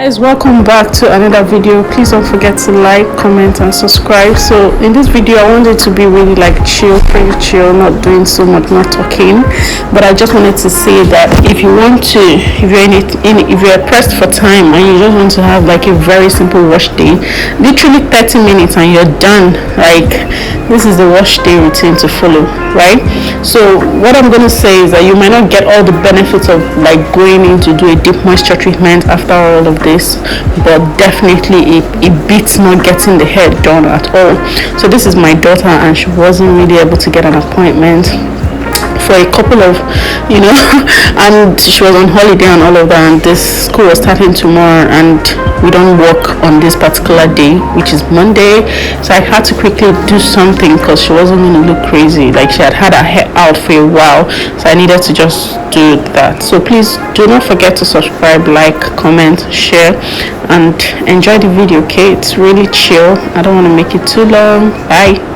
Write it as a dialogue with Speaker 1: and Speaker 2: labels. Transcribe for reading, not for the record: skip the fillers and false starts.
Speaker 1: Guys, welcome back to another video. Please don't forget to like, comment and subscribe. So in this video I wanted to be really like chill, pretty chill, not doing so much, not talking, but I just wanted to say that if you want to, if you're pressed for time and you just want to have like a very simple wash day, literally 30 minutes and you're done. Like, this is the wash day routine to follow, right? So what I'm going to say is that you might not get all the benefits of like going in to do a deep moisture treatment after all of this, but definitely it beats not getting the hair done at all. So this is my daughter, and she wasn't really able to get an appointment for a couple of, and she was on holiday and all of that, and this school was starting tomorrow and we don't work on this particular day, which is Monday. So I had to quickly do something because she wasn't going to look crazy. Like, she had her hair out for a while, so I needed to just do that. So please do not forget to subscribe, like, comment, share and enjoy the video. Okay, it's really chill. I don't want to make it too long. Bye.